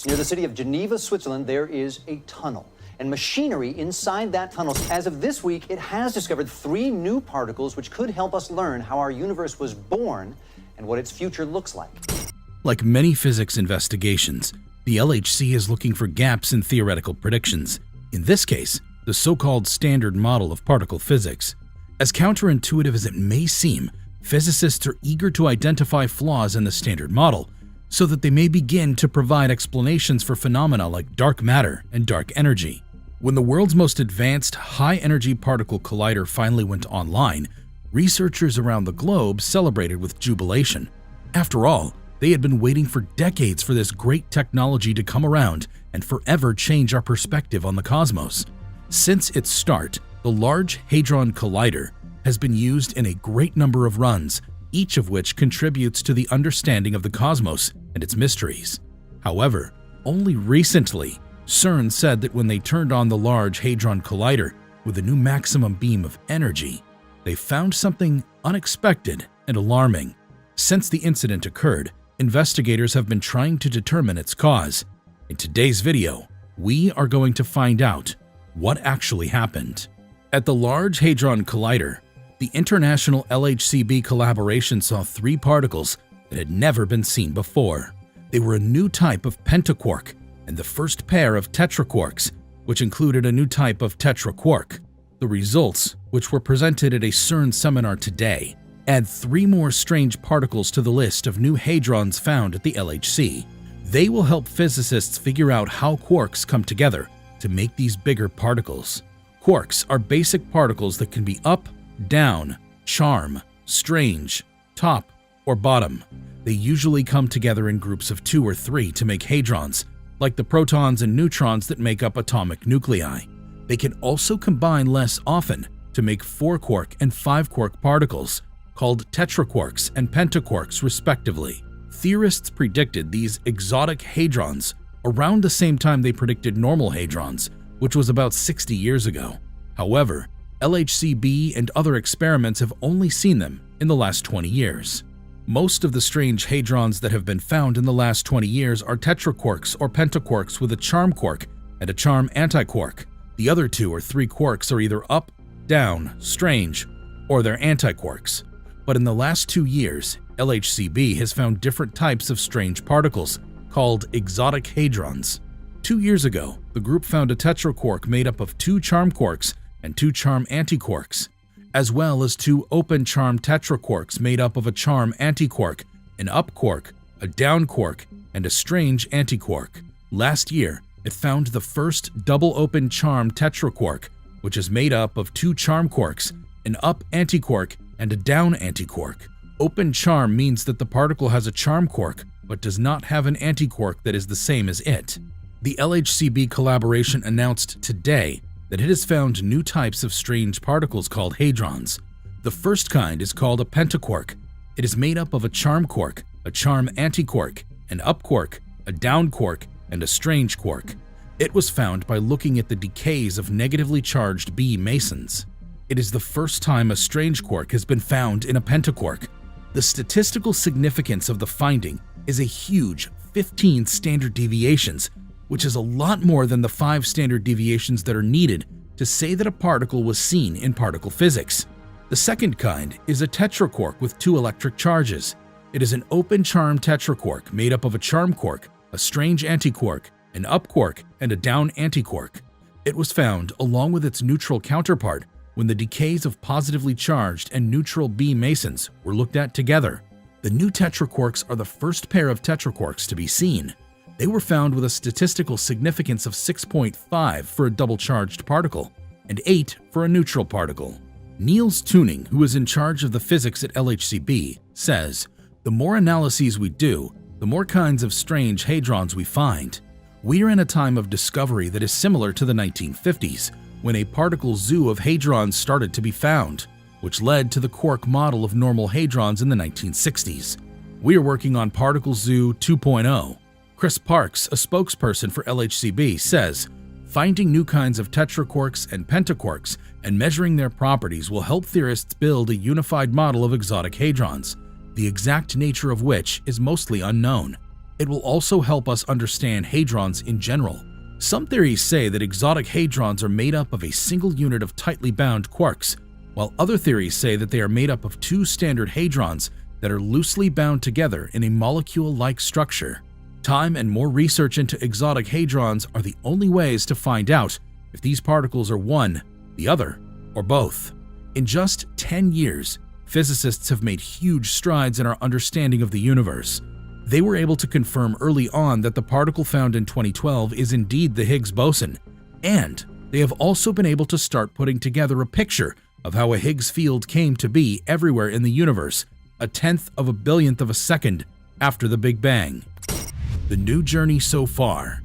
Near the city of Geneva, Switzerland, there is a tunnel and machinery inside that tunnel. As of this week, it has discovered 3 new particles which could help us learn how our universe was born and what its future looks like. Like many physics investigations, the LHC is looking for gaps in theoretical predictions. In this case, the so-called standard model of particle physics. As counterintuitive as it may seem, physicists are eager to identify flaws in the standard model so that they may begin to provide explanations for phenomena like dark matter and dark energy. When the world's most advanced high-energy particle collider finally went online, researchers around the globe celebrated with jubilation. After all, they had been waiting for decades for this great technology to come around and forever change our perspective on the cosmos. Since its start, the Large Hadron Collider has been used in a great number of runs, each of which contributes to the understanding of the cosmos and its mysteries. However, only recently, CERN said that when they turned on the Large Hadron Collider with a new maximum beam of energy, they found something unexpected and alarming. Since the incident occurred, investigators have been trying to determine its cause. In today's video, we are going to find out what actually happened. At the Large Hadron Collider, the international LHCb collaboration saw 3 particles that had never been seen before. They were a new type of pentaquark and the first pair of tetraquarks, which included a new type of tetraquark. The results, which were presented at a CERN seminar today, add 3 more strange particles to the list of new hadrons found at the LHC. They will help physicists figure out how quarks come together to make these bigger particles. Quarks are basic particles that can be up, down, charm, strange, top, or bottom. They usually come together in groups of 2 or 3 to make hadrons, like the protons and neutrons that make up atomic nuclei. They can also combine less often to make 4-quark and 5-quark particles, called tetraquarks and pentaquarks respectively. Theorists predicted these exotic hadrons around the same time they predicted normal hadrons, which was about 60 years ago. However, LHCb and other experiments have only seen them in the last 20 years. Most of the strange hadrons that have been found in the last 20 years are tetraquarks or pentaquarks with a charm quark and a charm antiquark. The other 2 or 3 quarks are either up, down, strange, or they're antiquarks. But in the last 2 years, LHCb has found different types of strange particles called exotic hadrons. 2 years ago, the group found a tetraquark made up of 2 charm quarks and 2 charm antiquarks, as well as 2 open charm tetraquarks made up of a charm antiquark, an up quark, a down quark, and a strange antiquark. Last year, it found the first double open charm tetraquark, which is made up of 2 charm quarks, an up antiquark, and a down antiquark. Open charm means that the particle has a charm quark, but does not have an antiquark that is the same as it. The LHCb collaboration announced today that it has found new types of strange particles called hadrons. The first kind is called a pentaquark. It is made up of a charm quark, a charm antiquark, an up quark, a down quark, and a strange quark. It was found by looking at the decays of negatively charged B mesons. It is the first time a strange quark has been found in a pentaquark. The statistical significance of the finding is a huge 15 standard deviations, which is a lot more than the 5 standard deviations that are needed to say that a particle was seen in particle physics. The second kind is a tetraquark with 2 electric charges. It is an open charm tetraquark made up of a charm quark, a strange antiquark, an up quark, and a down antiquark. It was found along with its neutral counterpart when the decays of positively charged and neutral B mesons were looked at together. The new tetraquarks are the first pair of tetraquarks to be seen. They were found with a statistical significance of 6.5 for a double-charged particle and 8 for a neutral particle. Niels Tuning, who is in charge of the physics at LHCb, says, "The more analyses we do, the more kinds of strange hadrons we find. We are in a time of discovery that is similar to the 1950s, when a particle zoo of hadrons started to be found, which led to the quark model of normal hadrons in the 1960s. We are working on Particle Zoo 2.0. Chris Parks, a spokesperson for LHCb, says, "Finding new kinds of tetraquarks and pentaquarks and measuring their properties will help theorists build a unified model of exotic hadrons, the exact nature of which is mostly unknown. it will also help us understand hadrons in general. Some theories say that exotic hadrons are made up of a single unit of tightly bound quarks, while other theories say that they are made up of two standard hadrons that are loosely bound together in a molecule-like structure. Time and more research into exotic hadrons are the only ways to find out if these particles are one, the other, or both. In just 10 years, physicists have made huge strides in our understanding of the universe. They were able to confirm early on that the particle found in 2012 is indeed the Higgs boson, and they have also been able to start putting together a picture of how a Higgs field came to be everywhere in the universe, a tenth of a billionth of a second after the Big Bang. The new journey so far.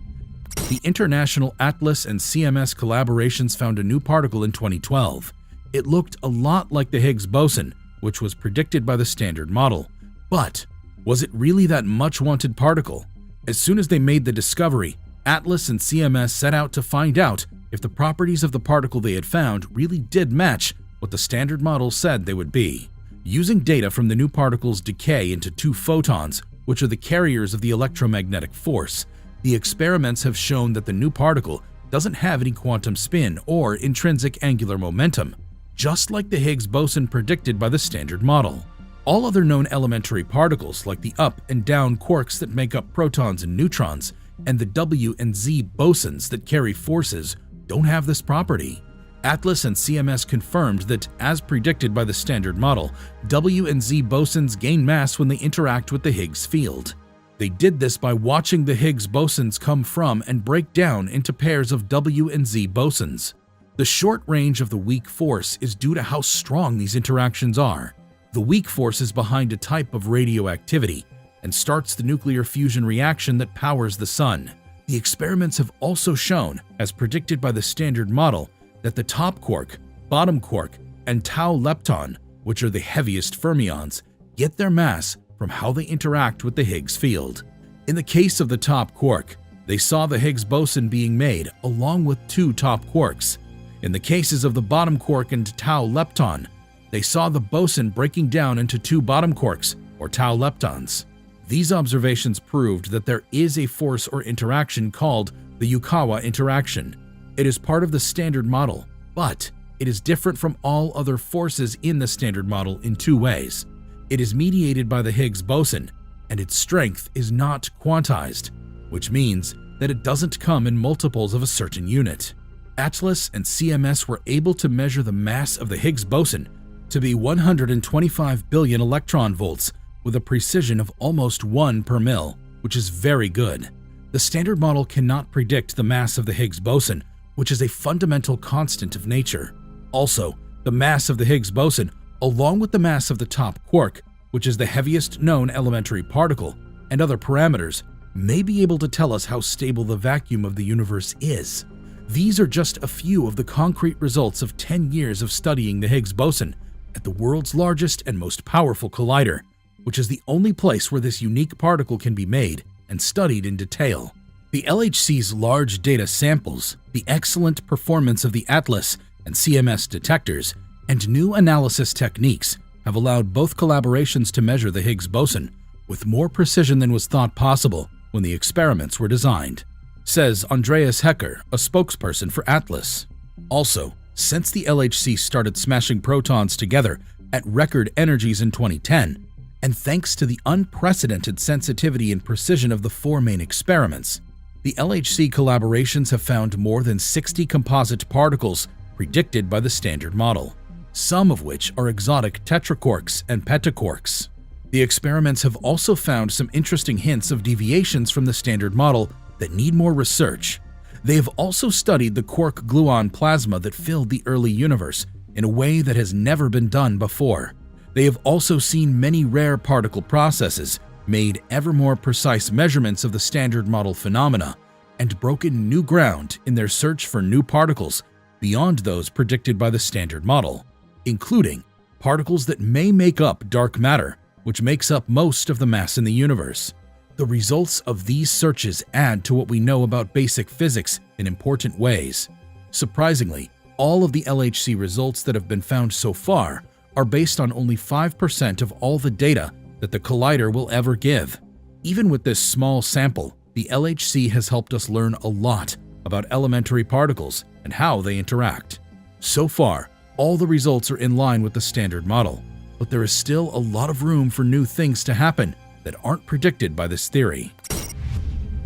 The international ATLAS and CMS collaborations found a new particle in 2012. It looked a lot like the Higgs boson, which was predicted by the Standard Model. But was it really that much-wanted particle? As soon as they made the discovery, ATLAS and CMS set out to find out if the properties of the particle they had found really did match what the Standard Model said they would be. Using data from the new particle's decay into two photons, which are the carriers of the electromagnetic force, the experiments have shown that the new particle doesn't have any quantum spin or intrinsic angular momentum, just like the Higgs boson predicted by the Standard Model. All other known elementary particles, like the up and down quarks that make up protons and neutrons, and the W and Z bosons that carry forces, don't have this property. ATLAS and CMS confirmed that, as predicted by the Standard Model, W and Z bosons gain mass when they interact with the Higgs field. They did this by watching the Higgs bosons come from and break down into pairs of W and Z bosons. The short range of the weak force is due to how strong these interactions are. The weak force is behind a type of radioactivity and starts the nuclear fusion reaction that powers the sun. The experiments have also shown, as predicted by the Standard Model, that the top quark, bottom quark, and tau lepton, which are the heaviest fermions, get their mass from how they interact with the Higgs field. In the case of the top quark, they saw the Higgs boson being made along with two top quarks. In the cases of the bottom quark and tau lepton, they saw the boson breaking down into two bottom quarks, or tau leptons. These observations proved that there is a force or interaction called the Yukawa interaction. It is part of the Standard Model, but it is different from all other forces in the Standard Model in two ways. It is mediated by the Higgs boson, and its strength is not quantized, which means that it doesn't come in multiples of a certain unit. ATLAS and CMS were able to measure the mass of the Higgs boson to be 125 billion electron volts with a precision of almost 1 per mil, which is very good. The Standard Model cannot predict the mass of the Higgs boson, which is a fundamental constant of nature. Also, the mass of the Higgs boson, along with the mass of the top quark, which is the heaviest known elementary particle, and other parameters, may be able to tell us how stable the vacuum of the universe is. These are just a few of the concrete results of 10 years of studying the Higgs boson at the world's largest and most powerful collider, which is the only place where this unique particle can be made and studied in detail. The LHC's large data samples, the excellent performance of the ATLAS and CMS detectors, and new analysis techniques have allowed both collaborations to measure the Higgs boson with more precision than was thought possible when the experiments were designed, says Andreas Hecker, a spokesperson for ATLAS. Also, since the LHC started smashing protons together at record energies in 2010, and thanks to the unprecedented sensitivity and precision of the four main experiments, the LHC collaborations have found more than 60 composite particles predicted by the Standard Model, some of which are exotic tetraquarks and pentaquarks. The experiments have also found some interesting hints of deviations from the Standard Model that need more research. They have also studied the quark-gluon plasma that filled the early universe in a way that has never been done before. They have also seen many rare particle processes, made ever more precise measurements of the Standard Model phenomena, and broken new ground in their search for new particles beyond those predicted by the Standard Model, including particles that may make up dark matter, which makes up most of the mass in the universe. The results of these searches add to what we know about basic physics in important ways. Surprisingly, all of the LHC results that have been found so far are based on only 5% of all the data that the collider will ever give. Even with this small sample, the LHC has helped us learn a lot about elementary particles and how they interact. So far, all the results are in line with the standard model, but there is still a lot of room for new things to happen that aren't predicted by this theory.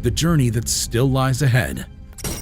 The journey that still lies ahead.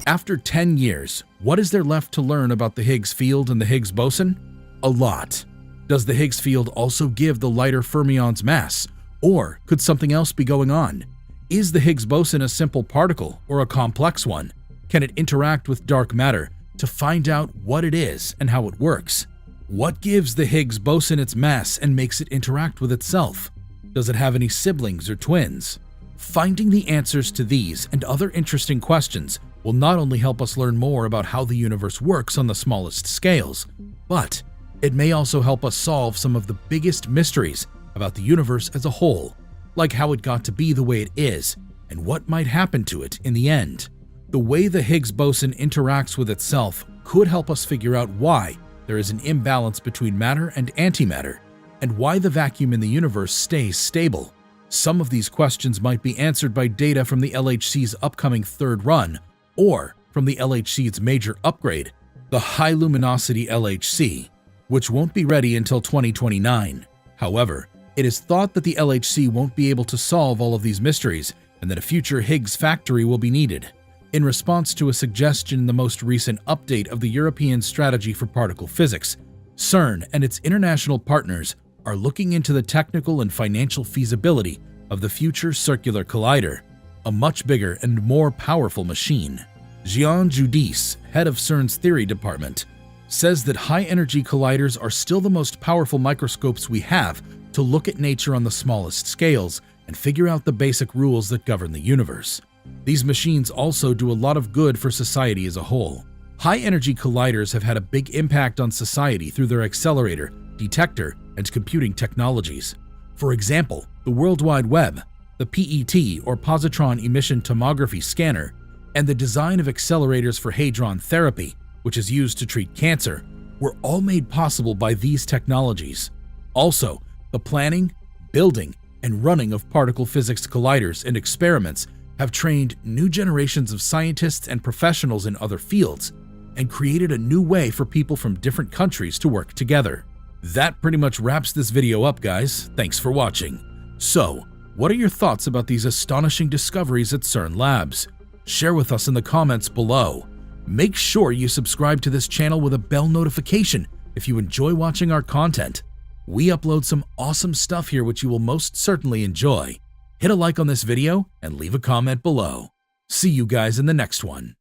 After 10 years, what is there left to learn about the Higgs field and the Higgs boson? A lot. Does the Higgs field also give the lighter fermions mass? Or could something else be going on? Is the Higgs boson a simple particle or a complex one? Can it interact with dark matter to find out what it is and how it works? What gives the Higgs boson its mass and makes it interact with itself? Does it have any siblings or twins? Finding the answers to these and other interesting questions will not only help us learn more about how the universe works on the smallest scales, but it may also help us solve some of the biggest mysteries about the universe as a whole, like how it got to be the way it is and what might happen to it in the end. The way the Higgs boson interacts with itself could help us figure out why there is an imbalance between matter and antimatter, and why the vacuum in the universe stays stable. Some of these questions might be answered by data from the LHC's upcoming third run, or from the LHC's major upgrade, the High Luminosity LHC, which won't be ready until 2029. However, it is thought that the LHC won't be able to solve all of these mysteries and that a future Higgs factory will be needed. In response to a suggestion in the most recent update of the European Strategy for Particle Physics, CERN and its international partners are looking into the technical and financial feasibility of the future circular collider, a much bigger and more powerful machine. Jean Judice, head of CERN's theory department, says that high-energy colliders are still the most powerful microscopes we have to look at nature on the smallest scales and figure out the basic rules that govern the universe. These machines also do a lot of good for society as a whole. High-energy colliders have had a big impact on society through their accelerator, detector, and computing technologies. For example, the World Wide Web, the PET or positron emission tomography scanner, and the design of accelerators for hadron therapy, which is used to treat cancer, were all made possible by these technologies. Also, the planning, building, and running of particle physics colliders and experiments have trained new generations of scientists and professionals in other fields and created a new way for people from different countries to work together. That pretty much wraps this video up, guys. Thanks for watching. So, what are your thoughts about these astonishing discoveries at CERN Labs? Share with us in the comments below. Make sure you subscribe to this channel with a bell notification if you enjoy watching our content. We upload some awesome stuff here which you will most certainly enjoy. Hit a like on this video and leave a comment below. See you guys in the next one.